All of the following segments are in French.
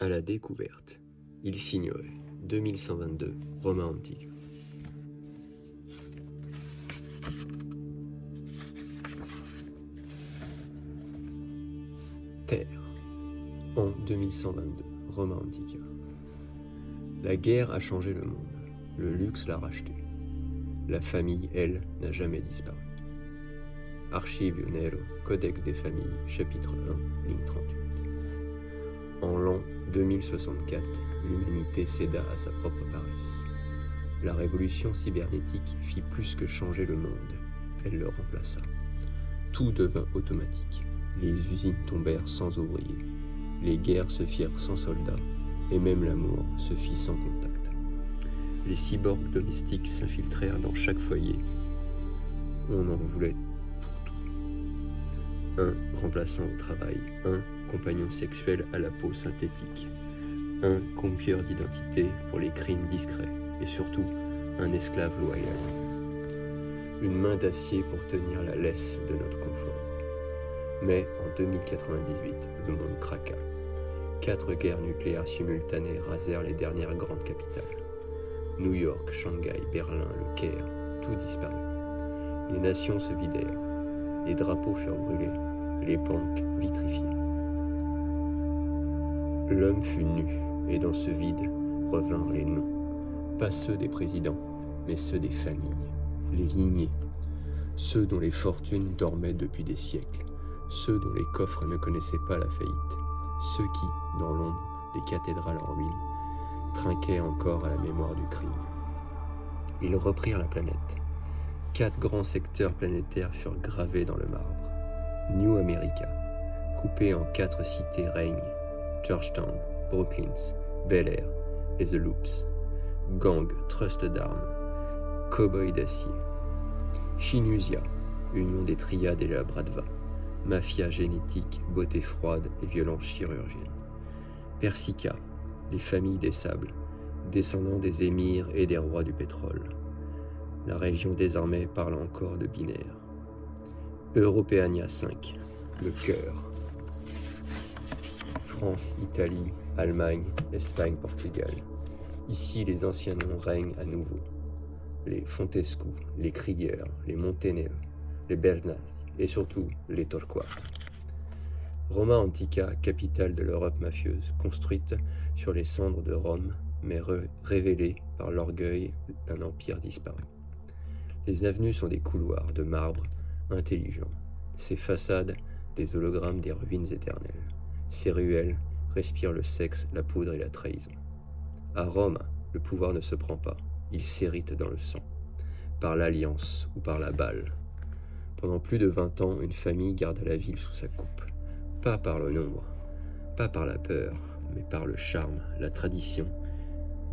À la découverte. Il signorait. 2122, Roma Antica. Terre. En 2122, Roma Antica. La guerre a changé le monde. Le luxe l'a racheté. La famille, elle, n'a jamais disparu. Archivio Nero, Codex des familles, chapitre 1, ligne 38. En l'an 2064, l'humanité céda à sa propre paresse. La révolution cybernétique fit plus que changer le monde, elle le remplaça. Tout devint automatique. Les usines tombèrent sans ouvriers. Les guerres se firent sans soldats, et même l'amour se fit sans contact. Les cyborgs domestiques s'infiltrèrent dans chaque foyer. On en voulait pour tout. Un remplaçant au travail, un compagnon sexuel à la peau synthétique, un compieur d'identité pour les crimes discrets, et surtout un esclave loyal. Une main d'acier pour tenir la laisse de notre confort. Mais en 2098, le monde craqua. 4 guerres nucléaires simultanées rasèrent les dernières grandes capitales. New York, Shanghai, Berlin, le Caire, tout disparut. Les nations se vidèrent, les drapeaux furent brûlés, les banques vitrifiées. L'homme fut nu, et dans ce vide revinrent les noms, pas ceux des présidents, mais ceux des familles, les lignées, ceux dont les fortunes dormaient depuis des siècles, ceux dont les coffres ne connaissaient pas la faillite, ceux qui, dans l'ombre des cathédrales en ruine, trinquaient encore à la mémoire du crime. Ils reprirent la planète. 4 grands secteurs planétaires furent gravés dans le marbre. New America, coupé en 4 cités règnent, Georgetown, Brooklyn, Bel Air et The Loops. Gang, trust d'armes, cow-boy d'acier. Shinusia, union des triades et la Bradva. Mafia génétique, beauté froide et violence chirurgienne. Persica, les familles des sables, descendants des émirs et des rois du pétrole. La région désormais parle encore de binaire. Europeania 5, le cœur. France, Italie, Allemagne, Espagne, Portugal. Ici, les anciens noms règnent à nouveau. Les Fontescu, les Krieger, les Montenegro, les Bernal et surtout les Torquato. Roma Antica, capitale de l'Europe mafieuse, construite sur les cendres de Rome, mais révélée par l'orgueil d'un empire disparu. Les avenues sont des couloirs de marbre intelligents, ces façades des hologrammes des ruines éternelles. Ces ruelles respirent le sexe, la poudre et la trahison. À Rome, le pouvoir ne se prend pas, il s'hérite dans le sang, par l'alliance ou par la balle. Pendant plus de 20 ans, une famille garda la ville sous sa coupe, pas par le nombre, pas par la peur, mais par le charme, la tradition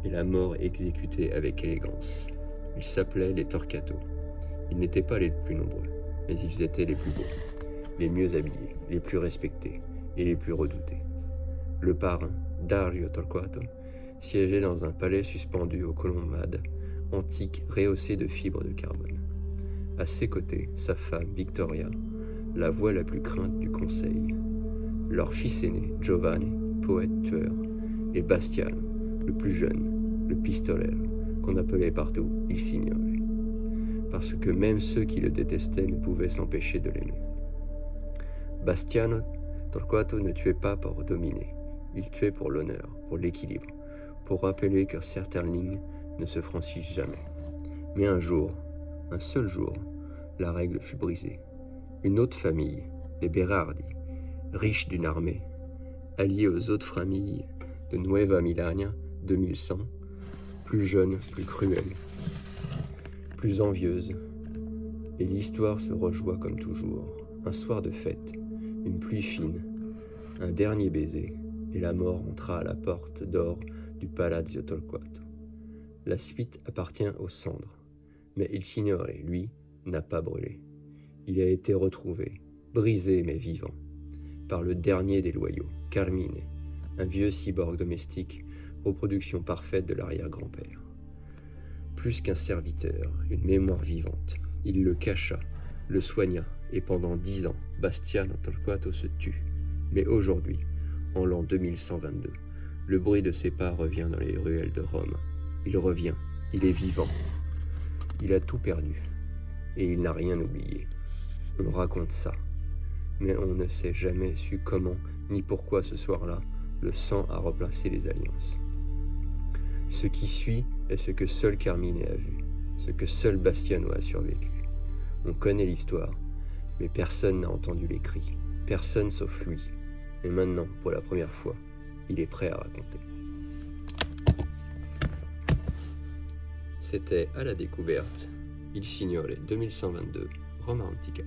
et la mort exécutée avec élégance. Ils s'appelaient les Torquato. Ils n'étaient pas les plus nombreux, mais ils étaient les plus beaux, les mieux habillés, les plus respectés et les plus redoutés. Le parrain, Dario Torquato, siégeait dans un palais suspendu aux colonnades antiques rehaussées de fibres de carbone. À ses côtés, sa femme, Victoria, la voix la plus crainte du conseil. Leur fils aîné, Giovanni, poète tueur, et Bastiano, le plus jeune, le pistolero, qu'on appelait partout il Signore. Parce que même ceux qui le détestaient ne pouvaient s'empêcher de l'aimer. Bastiano Torquato ne tuait pas pour dominer, il tuait pour l'honneur, pour l'équilibre, pour rappeler que certaines lignes ne se franchissent jamais. Mais un jour, un seul jour, la règle fut brisée. Une autre famille, les Berardi, riches d'une armée, alliée aux autres familles de Nueva Milania 2100, plus jeunes, plus cruelles, plus envieuses. Et l'histoire se rejoua comme toujours. Un soir de fête, une pluie fine, un dernier baiser, et la mort entra à la porte d'or du Palazzo Torquato. La suite appartient aux cendres, mais il Signore, lui, n'a pas brûlé. Il a été retrouvé, brisé mais vivant, par le dernier des loyaux, Carmine, un vieux cyborg domestique, reproduction parfaite de l'arrière-grand-père. Plus qu'un serviteur, une mémoire vivante, il le cacha, le soigna, et pendant 10 ans, Bastiano Torquato se tue. Mais aujourd'hui, en l'an 2122, Le bruit de ses pas revient dans les ruelles de Rome. Il revient, il est vivant. Il a tout perdu, et il n'a rien oublié. On raconte ça, mais on ne sait jamais su comment ni pourquoi ce soir-là, le sang a replacé les alliances. Ce qui suit est ce que seul Carmine a vu, ce que seul Bastiano a survécu. On connaît l'histoire, mais personne n'a entendu les cris, personne sauf lui. Et maintenant, pour la première fois, il est prêt à raconter. C'était À la découverte, Il Signore 2122, Roma Antica.